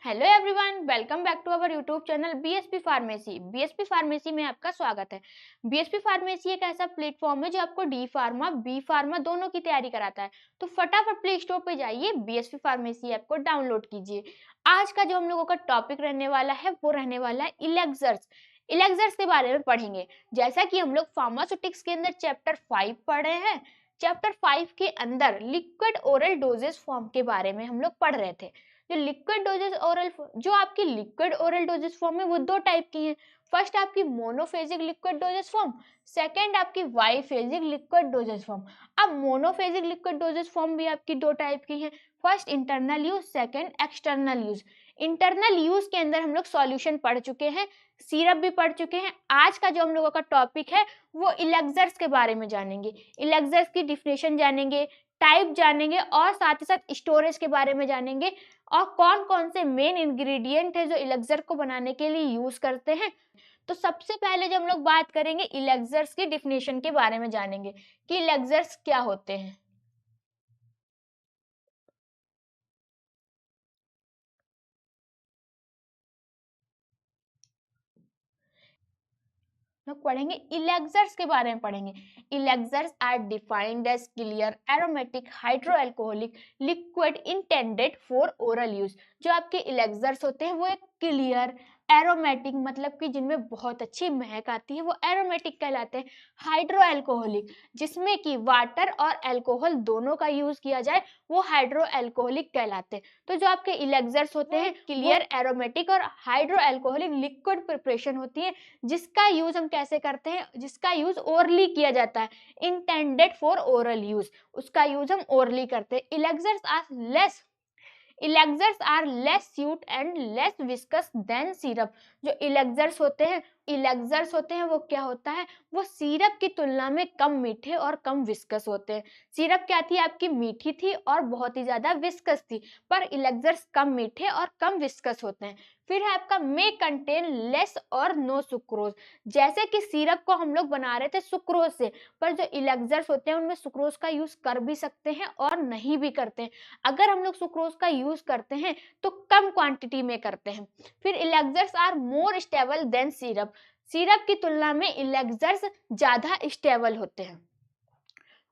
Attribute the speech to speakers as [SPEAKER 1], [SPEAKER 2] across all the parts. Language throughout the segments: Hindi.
[SPEAKER 1] Hello everyone, welcome back to our YouTube channel BSP pharmacy. BSP pharmacy में आपका स्वागत है। बीएसपी फार्मेसी एक ऐसा प्लेटफॉर्म है जो आपको डी फार्मा बी फार्मा दोनों की तैयारी कराता है। तो फटाफट प्ले स्टोर पे जाइए, बीएसपी फार्मेसी ऐप को डाउनलोड कीजिए। आज का जो हम लोगों का टॉपिक रहने वाला है वो रहने वाला है इलेक्सर्स। इलेक्सर्स के बारे में पढ़ेंगे। जैसा कि हम लोग फार्मास्यूटिक्स के अंदर चैप्टर 5 पढ़ रहे हैं, चैप्टर 5 के अंदर लिक्विड ओरल डोजेस फॉर्म के बारे में हम लोग पढ़ रहे थे। जो आपकी लिक्विड ओरल डोजेस फॉर्म है वो दो टाइप की है। फर्स्ट आपकी monophasic liquid dosage form, second आपकी बाइफेजिक लिक्विड डोजेस फॉर्म। अब मोनोफेजिक लिक्विड डोजेस फॉर्म भी आपकी दो टाइप की है। First internal use, second external use. Internal use के अंदर हम लोग सॉल्यूशन पढ़ चुके हैं, सिरप भी पढ़ चुके हैं। आज का जो हम लोगों का टॉपिक है वो इलेक्सर्स के बारे में जानेंगे। इलेक्सर्स की डिफिनेशन जानेंगे, टाइप जानेंगे और साथ ही साथ स्टोरेज के बारे में जानेंगे और कौन कौन से मेन इंग्रेडिएंट है जो इलेक्सर को बनाने के लिए यूज करते हैं। तो सबसे पहले जब हम लोग बात करेंगे इलेक्सर्स की डिफिनेशन के बारे में जानेंगे कि इलेक्सर्स क्या होते हैं। लोग पढ़ेंगे इलेक्सर्स के बारे में पढ़ेंगे। Elixirs are defined as clear aromatic hydroalcoholic liquid intended for oral use. जो आपके इलेक्सर्स होते हैं वो एक क्लियर एरोमेटिक, मतलब कि जिनमें बहुत अच्छी महक आती है, वो एरोमेटिक कहलाते हैं। हाइड्रो अल्कोहलिक, जिसमें कि वाटर और अल्कोहल दोनों का यूज किया जाए, वो हाइड्रो अल्कोहलिक कहलाते हैं। तो जो आपके इलेक्सर्स होते हैं क्लियर एरोमेटिक और हाइड्रो अल्कोहलिक लिक्विड प्रिपरेशन होती है, जिसका यूज हम कैसे करते हैं, जिसका यूज ओरली किया जाता है, इंटेंडेड फॉर ओरल यूज, उसका यूज हम ओरली करते हैं। Elixirs are less sweet and less viscous than syrup. जो इलेक्सर्स होते हैं वो क्या होता है, वो सिरप की तुलना में कम मीठे और कम विस्कस होते हैं। सिरप क्या थी आपकी, मीठी थी और बहुत ही ज्यादा विस्कस थी, पर इलेक्सर्स कम मीठे और कम विस्कस होते हैं। फिर है आपका मे कंटेन लेस और नो सुक्रोज। जैसे कि सिरप को हम लोग बना रहे थे सुक्रोज से, पर जो इलेक्सर्स होते हैं उनमें सुक्रोज का यूज कर भी सकते हैं और नहीं भी करते हैं। अगर हम लोग सुक्रोज का यूज करते हैं तो कम क्वांटिटी में करते हैं। फिर elixirs are more stable than syrup. Syrup की तुलना में इलेक्सर्स ज्यादा स्टेबल होते हैं।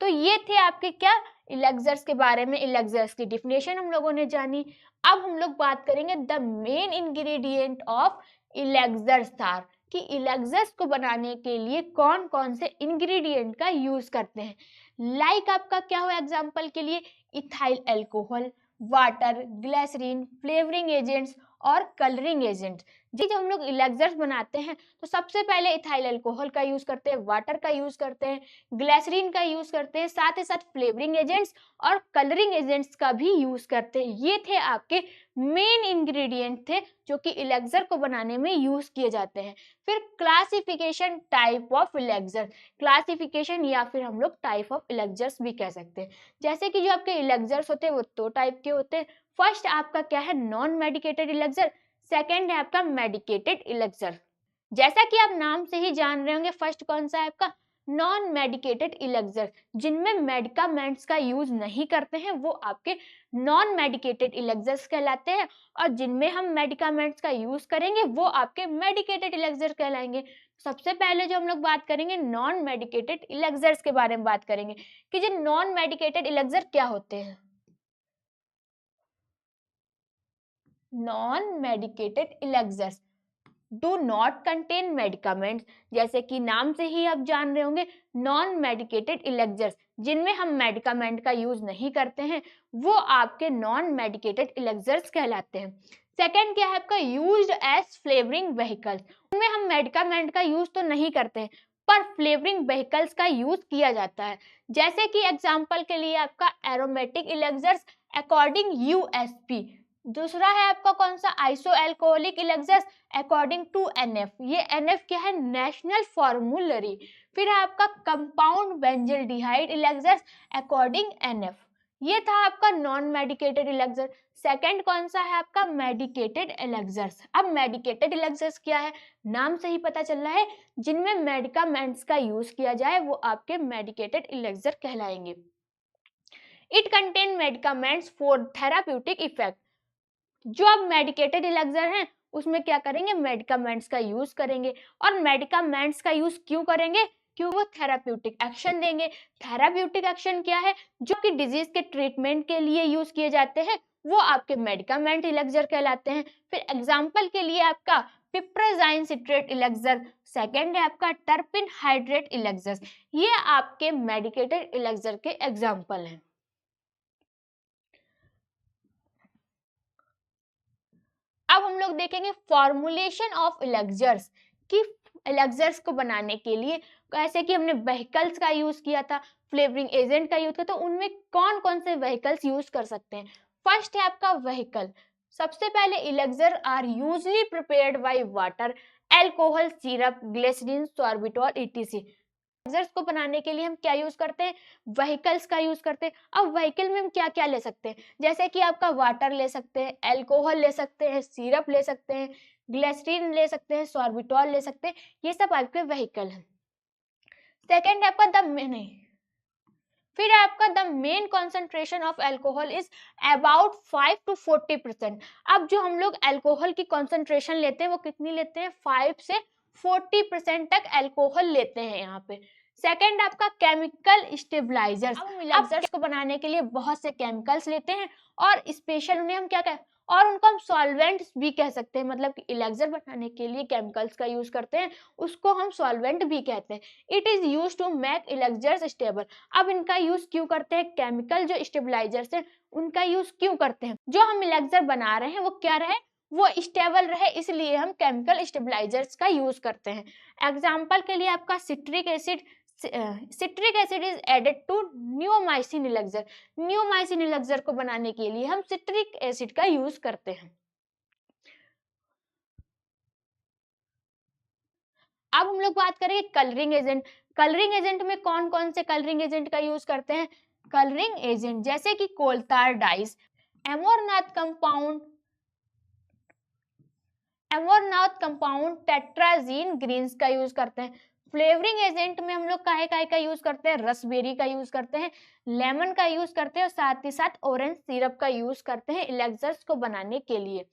[SPEAKER 1] तो ये थे आपके क्या, इलेक्सर्स के बारे में। इलेक्सर्स की डिफिनेशन हम लोगों ने जानी। अब हम लोग बात करेंगे the main ingredient of elixirs are, कि इलेक्सर्स को बनाने के लिए कौन कौन से इंग्रेडिएंट का यूज करते हैं। लाइक आपका क्या हो एग्जांपल के लिए, ethyl alcohol, water, glycerin, flavouring agents और कलरिंग एजेंट्स। जी, जब हम लोग इलेक्सर्स बनाते हैं तो सबसे पहले इथाइल अल्कोहल का यूज करते हैं, वाटर का यूज करते हैं, ग्लिसरीन का यूज करते हैं, साथ ही साथ फ्लेवरिंग एजेंट्स और कलरिंग एजेंट्स का भी यूज करते हैं। ये थे आपके मेन इंग्रेडिएंट थे जो कि इलेक्सर को बनाने में यूज किए जाते हैं। फिर classification type of Elixir, classification या फिर हम लोग टाइप ऑफ इलेक्सर्स भी कह सकते हैं। जैसे कि जो आपके इलेक्सर्स होते हैं वो दो टाइप के होते हैं। फर्स्ट आपका क्या है, नॉन मेडिकेटेड इलेक्सर, सेकेंड है आपका मेडिकेटेड इलेक्सर। जैसा कि आप नाम से ही जान रहे होंगे, फर्स्ट कौन सा है आपका, नॉन मेडिकेटेड इलेक्सर, जिनमें मेडिकामेंट्स का यूज नहीं करते हैं वो आपके नॉन मेडिकेटेड इलेक्सर्स कहलाते हैं, और जिनमें हम मेडिकामेंट्स का यूज करेंगे वो आपके मेडिकेटेड इलेक्सर कहलाएंगे। सबसे पहले जो हम लोग बात करेंगे नॉन मेडिकेटेड इलेक्सर्स के बारे में बात करेंगे कि जो नॉन मेडिकेटेड इलेक्सर क्या होते हैं। Non medicated elixirs do not contain medicaments, जैसे कि नाम से ही आप जान रहे होंगे, नॉन मेडिकेटेड इलेक्सर्स जिनमें हम मेडिकामेंट का यूज नहीं करते हैं वो आपके नॉन मेडिकेटेड इलेक्सर्स कहलाते हैं। सेकंड क्या है आपका, यूज्ड एज फ्लेवरिंग व्हीकल्स, उनमें हम मेडिकामेंट का यूज तो नहीं करते हैं पर फ्लेवरिंग व्हीकल्स का यूज किया जाता है। जैसे कि एग्जांपल के लिए आपका एरोमेटिक इलेक्सर्स अकॉर्डिंग यूएसपी, दूसरा है आपका कौन सा, isoalcoholic elixirs according to NF. ये एनएफ क्या है, नेशनल फॉर्मूलरी। फिर है आपका compound benzaldehyde elixirs according NF. ये था आपका नॉन मेडिकेटेड इलेक्सर। सेकंड कौन सा है आपका, मेडिकेटेड इलेक्सर्स। अब मेडिकेटेड इलेक्सर्स क्या है, नाम से ही पता चल रहा है, जिनमें मेडिकामेंट्स का यूज किया जाए वो आपके मेडिकेटेड इलेक्सर कहलाएंगे। It contain medicaments for therapeutic effect, जो अब मेडिकेटेड इलेक्सर हैं उसमें क्या करेंगे, मेडिकामेंट्स का यूज करेंगे। और मेडिकामेंट्स का यूज क्यों करेंगे, क्यों, वो थेराप्यूटिक एक्शन देंगे। थेराप्यूटिक एक्शन क्या है, जो कि डिजीज के ट्रीटमेंट के लिए यूज किए जाते हैं वो आपके मेडिकामेंट इलेक्सर कहलाते हैं। फिर एग्जाम्पल के लिए आपका पिप्राजाइन सिट्रेट इलेक्सर, सेकेंड है आपका टर्पिन हाइड्रेट इलेक्सर, ये आपके मेडिकेटेड इलेक्सर के एग्जाम्पल हैं। अब हम लोग देखेंगे फॉर्मुलेशन ऑफ इलेक्सर्स, कि इलेक्सर्स को बनाने के लिए ऐसे कि हमने व्हीकल्स का यूज किया था, फ्लेवरिंग एजेंट का यूज किया, तो उनमें कौन कौन से व्हीकल्स यूज कर सकते हैं। फर्स्ट है आपका व्हीकल। सबसे पहले elixir are usually prepared by water, alcohol, syrup, glycerin, sorbitol, ETC. Elixirs को बनाने के लिए हम क्या यूज करते हैं, व्हीकल्स का यूज करते हैं। अब व्हीकल में हम क्या क्या ले सकते हैं, जैसे कि आपका वाटर ले सकते हैं, एल्कोहल ले सकते हैं, सिरप ले सकते हैं, ग्लिसरीन ले सकते हैं, सॉर्बिटॉल ले सकते हैं, ये सब आपके व्हीकल हैं। सेकेंड है आपका नहीं, फिर आपका the main concentration of alcohol is about 5 to 40%। अब जो हम लोग एल्कोहल की कॉन्सेंट्रेशन लेते हैं वो कितनी लेते हैं, 5 से 40% तक एल्कोहल लेते हैं यहाँ पे। सेकेंड आपका केमिकल स्टेबलाइजर्स। अब इलेक्सर्स को बनाने के लिए बहुत से केमिकल्स लेते हैं और स्पेशल उन्हें हम क्या कहें, और उनको हम सॉल्वेंट्स भी कह सकते हैं, मतलब कि इलेक्सर बनाने के लिए केमिकल्स का यूज करते हैं उसको हम सॉल्वेंट भी कहते हैं। It is use to make elixirs stable. अब इनका यूज क्यों करते हैं, केमिकल जो स्टेबलाइजर्स हैं उनका यूज क्यों करते हैं, जो हम इलेक्सर बना रहे हैं वो क्या रहे, वो स्टेबल रहे, इसलिए हम केमिकल स्टेबलाइजर्स का यूज करते हैं। एग्जाम्पल के लिए आपका citric acid, citric acid is added to neomycin elixir. Neomycin elixir को बनाने के लिए हम सिट्रिक एसिड का यूज करते हैं। अब हम लोग बात करेंगे कलरिंग एजेंट। कलरिंग एजेंट में कौन कौन से कलरिंग एजेंट का यूज करते हैं, कलरिंग एजेंट जैसे कि कोलतार डाइस, एमोरनाथ कंपाउंड, एमोरनाथ कंपाउंड, टेट्राजीन ग्रीन्स का यूज करते हैं। फ्लेवरिंग एजेंट में हम लोग काहे काहे का यूज करते हैं, रसबेरी का यूज करते हैं, लेमन का यूज करते हैं और साथ ही साथ ऑरेंज सिरप का यूज करते हैं इलेक्सर्स को बनाने के लिए।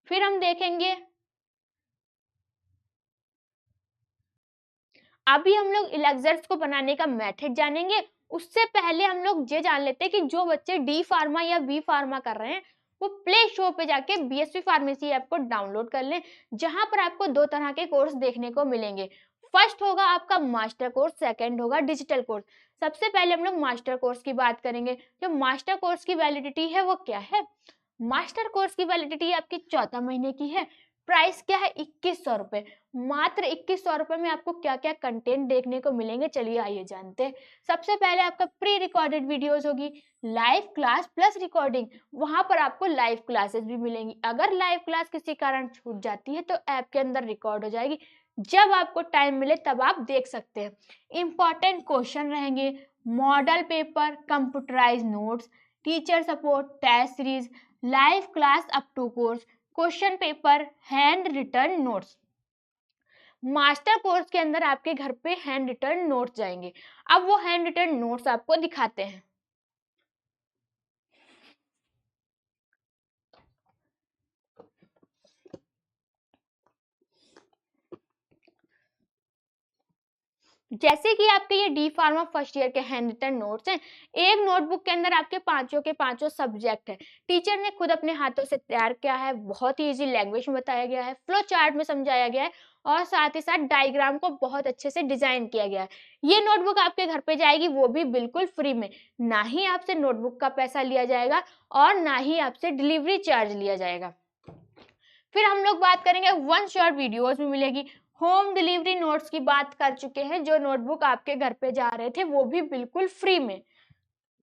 [SPEAKER 1] फिर हम देखेंगे, अभी हम लोग इलेक्सर्स को बनाने का मेथड जानेंगे, उससे पहले हम लोग ये जान लेते हैं कि जो बच्चे डी फार्मा या बी फार्मा कर रहे हैं वो प्ले स्टोर पे जाके बीएसवी फार्मेसी ऐप को डाउनलोड कर लें, जहां पर आपको दो तरह के कोर्स देखने को मिलेंगे। फर्स्ट होगा आपका मास्टर कोर्स, सेकंड होगा डिजिटल कोर्स। सबसे पहले हम लोग मास्टर कोर्स की बात करेंगे। जो मास्टर कोर्स की वैलिडिटी है वो क्या है, मास्टर कोर्स की वैलिडिटी आपकी 14 महीने की है। प्राइस क्या है, 2100 रुपए। मात्र 2100 रुपए में आपको क्या क्या कंटेंट देखने को मिलेंगे, चलिए आइए जानते हैं। सबसे पहले आपका प्री रिकॉर्डेड वीडियोस होगी, लाइव क्लास प्लस रिकॉर्डिंग, वहां पर आपको लाइव क्लासेस भी मिलेंगी। अगर लाइव क्लास किसी कारण छूट जाती है तो ऐप के अंदर रिकॉर्ड हो जाएगी, जब आपको टाइम मिले तब आप देख सकते हैं। इंपॉर्टेंट क्वेश्चन रहेंगे, model paper, computerise notes, teacher support, test series, live class up to course, question paper, handwritten notes. Master course के अंदर आपके घर पे हैंड रिटर्न नोट्स जाएंगे। अब वो हैंड रिटर्न नोट्स आपको दिखाते हैं। जैसे कि आपके ये डी फार्मा फर्स्ट ईयर के हैंड रिटन नोट्स हैं, एक नोटबुक के अंदर आपके पांचों के पांचों सब्जेक्ट है, टीचर ने खुद अपने हाथों से तैयार किया है, बहुत ही इजी लैंग्वेज में बताया गया है, फ्लो चार्ट में समझाया गया है और साथ ही साथ डायग्राम को बहुत अच्छे से डिजाइन किया गया है। ये नोटबुक आपके घर पे जाएगी, वो भी बिल्कुल फ्री में, ना ही आपसे नोटबुक का पैसा लिया जाएगा और ना ही आपसे डिलीवरी चार्ज लिया जाएगा। फिर हम लोग बात करेंगे वन शॉट वीडियोस में मिलेगी। होम डिलीवरी नोट्स की बात कर चुके हैं, जो नोटबुक आपके घर पे जा रहे थे वो भी बिल्कुल फ्री में।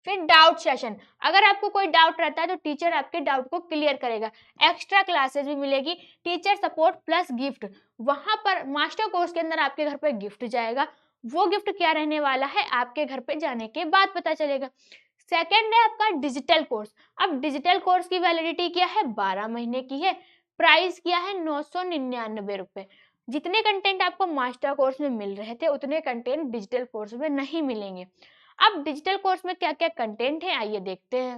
[SPEAKER 1] फिर डाउट सेशन, अगर आपको कोई डाउट रहता है तो टीचर आपके डाउट को क्लियर करेगा। एक्स्ट्रा क्लासेस भी मिलेगी, टीचर सपोर्ट प्लस गिफ्ट। वहां पर मास्टर कोर्स के अंदर आपके घर पे गिफ्ट जाएगा, वो गिफ्ट क्या रहने वाला है आपके घर पे जाने के बाद पता चलेगा। सेकेंड है आपका डिजिटल कोर्स। अब डिजिटल कोर्स की वैलिडिटी क्या है, 12 महीने की है। प्राइस क्या है, 999 रुपए। जितने कंटेंट आपको मास्टर कोर्स में मिल रहे थे उतने कंटेंट डिजिटल कोर्स में नहीं मिलेंगे। अब डिजिटल कोर्स में क्या क्या कंटेंट है आइए देखते हैं।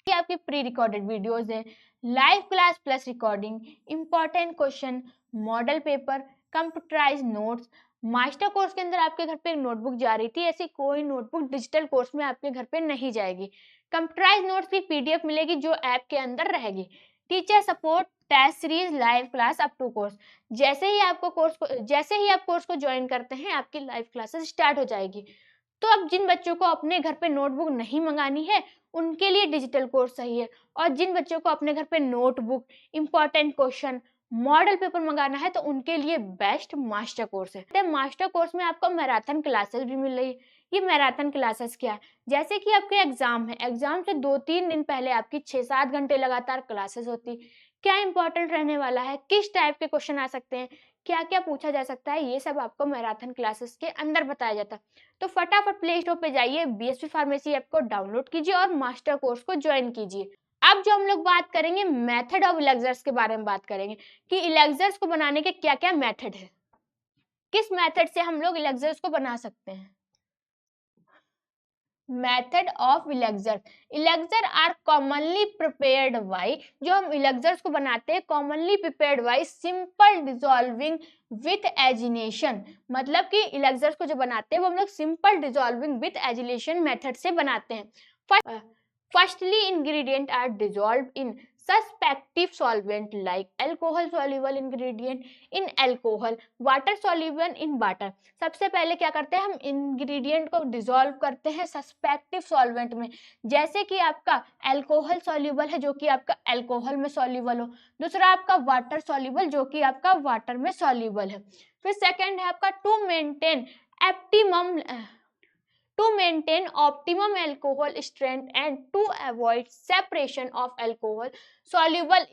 [SPEAKER 1] ये आपकी प्री रिकॉर्डेड वीडियोस हैं, live class plus recording, important question, model paper, computerise notes. Master course के अंदर आपके घर पे एक नोटबुक जा रही थी, ऐसी कोई नोटबुक डिजिटल कोर्स में आपके घर पे नहीं जाएगी। कंप्यूटराइज नोट्स की पीडीएफ मिलेगी जो ऐप के अंदर रहेगी। Teacher support, test series, live class up to course. जैसे ही आप कोर्स को ज्वाइन करते हैं आपकी लाइव क्लासेस स्टार्ट हो जाएगी। तो अब जिन बच्चों को अपने घर पे नोटबुक नहीं मंगानी है उनके लिए डिजिटल कोर्स सही है, और जिन बच्चों को अपने घर पे notebook, important question, model paper मंगाना है तो उनके लिए बेस्ट मास्टर कोर्स है। मास्टर कोर्स में आपको मैराथन क्लासेस भी मिल रही है। ये मैराथन क्लासेस क्या है? जैसे कि आपके एग्जाम है, एग्जाम से 2-3 दिन पहले आपकी 6-7 घंटे लगातार क्लासेस होती। क्या इंपॉर्टेंट रहने वाला है, किस टाइप के क्वेश्चन आ सकते हैं, क्या क्या पूछा जा सकता है, ये सब आपको मैराथन क्लासेस के अंदर बताया जाता है। तो फटाफट प्ले स्टोर पे जाइए, बीएसवी फार्मेसी ऐप को डाउनलोड कीजिए और मास्टर कोर्स को ज्वाइन कीजिए। अब जो हम लोग बात करेंगे मेथड ऑफ इलेक्जर्स के बारे में बात करेंगे कि इलेक्जर्स को बनाने के क्या क्या मेथड है, किस मेथड से हम लोग इलेक्जर्स को बना सकते हैं। Method of elixir, elixir are commonly prepared by, जो हम इलेक्जर्स को बनाते हैं commonly prepared by simple dissolving with agitation. मतलब कि इलेक्जर्स को जो बनाते हैं वो हम लोग simple dissolving with agitation method से बनाते हैं। Firstly ingredient are dissolved in respective solvent like alcohol soluble ingredient in alcohol, water soluble in water. सबसे पहले क्या करते हैं, हम इंग्रेडिएंट को डिसॉल्व करते हैं सस्पेक्टिव सॉल्वेंट में। जैसे कि आपका अल्कोहल सॉल्युबल है जो कि आपका अल्कोहल में सॉल्युबल हो, दूसरा आपका वाटर सॉल्युबल जो कि आपका वाटर में सॉल्युबल है। फिर सेकंड है आपका to maintain optimum alcohol strength and to avoid separation of alcohol soluble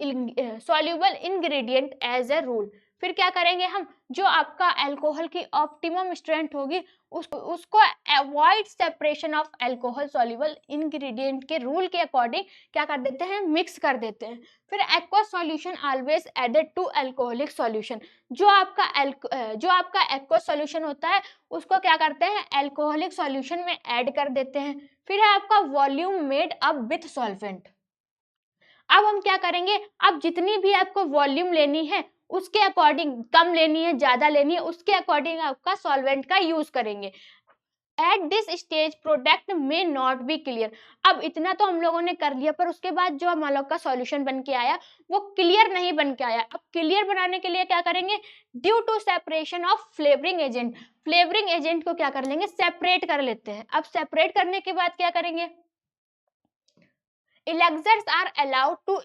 [SPEAKER 1] ingredient as a rule। फिर क्या करेंगे हम, जो आपका अल्कोहल की ऑप्टिमम स्ट्रेंथ होगी उसको avoid separation of alcohol soluble ingredient के रूल के अकॉर्डिंग क्या कर देते हैं, मिक्स कर देते हैं। फिर aqua solution always added to alcoholic solution, जो आपका एक्वा सॉल्यूशन होता है उसको क्या करते हैं, अल्कोहलिक सॉल्यूशन में ऐड कर देते हैं। फिर है आपका volume made up with solvent. अब हम क्या करेंगे, अब जितनी भी आपको वॉल्यूम लेनी है उसके अकॉर्डिंग, कम लेनी है ज्यादा लेनी है उसके अकॉर्डिंग आपका सॉल्वेंट का यूज करेंगे। एट दिस स्टेज प्रोडक्ट में नॉट बी क्लियर। अब इतना तो हम लोगों ने कर लिया पर उसके बाद जो हम लोग का सॉल्यूशन बन के आया वो क्लियर नहीं बन के आया। अब क्लियर बनाने के लिए क्या करेंगे, due to separation of flavouring agent, flavouring agent को क्या कर लेंगे, सेपरेट कर लेते हैं। अब सेपरेट करने के बाद क्या करेंगे, elixirs are allowed to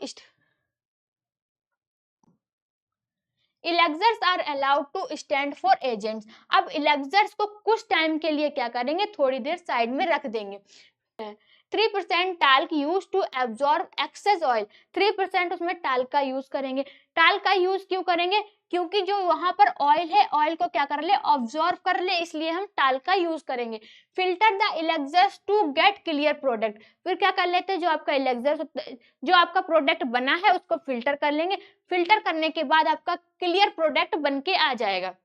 [SPEAKER 1] elixirs are allowed to stand for agents. अब इलेक्सर्स को कुछ टाइम के लिए क्या करेंगे, थोड़ी देर साइड में रख देंगे। 3% talc use to absorb excess oil, 3% उसमें टाल्क का यूज करेंगे। टाल्क का यूज क्यों करेंगे, क्योंकि जो वहां पर ऑयल है ऑयल को क्या कर ले, ऑब्जॉर्व कर ले, इसलिए हम टाल्क का यूज करेंगे। Filter the elixirs to get clear product, फिर क्या कर लेते हैं, जो आपका इलेक्सर्स जो आपका प्रोडक्ट बना है उसको फिल्टर कर लेंगे। फिल्टर करने के बाद आपका क्लियर प्रोडक्ट बन के आ जाएगा।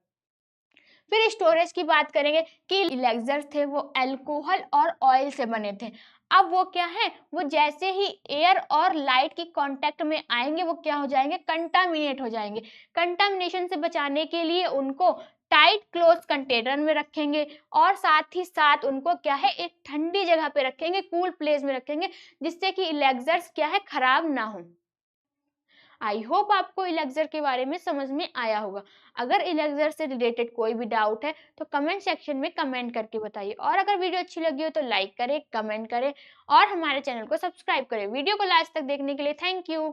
[SPEAKER 1] फिर स्टोरेज की बात करेंगे कि इलेक्सर्स थे वो अल्कोहल और ऑयल से बने थे। अब वो क्या है, वो जैसे ही एयर और लाइट की कांटेक्ट में आएंगे वो क्या हो जाएंगे, कंटामिनेट हो जाएंगे। कंटामिनेशन से बचाने के लिए उनको टाइट क्लोज कंटेनर में रखेंगे और साथ ही साथ उनको क्या है, एक ठंडी जगह पे रखेंगे, कूल प्लेस में रखेंगे, जिससे कि इलेक्सर्स क्या है, खराब ना हो। आई होप आपको इलेक्सर के बारे में समझ में आया होगा। अगर इलेक्सर से रिलेटेड कोई भी डाउट है तो कमेंट सेक्शन में कमेंट करके बताइए, और अगर वीडियो अच्छी लगी हो तो लाइक करें, कमेंट करें और हमारे चैनल को सब्सक्राइब करें। वीडियो को लास्ट तक देखने के लिए थैंक यू।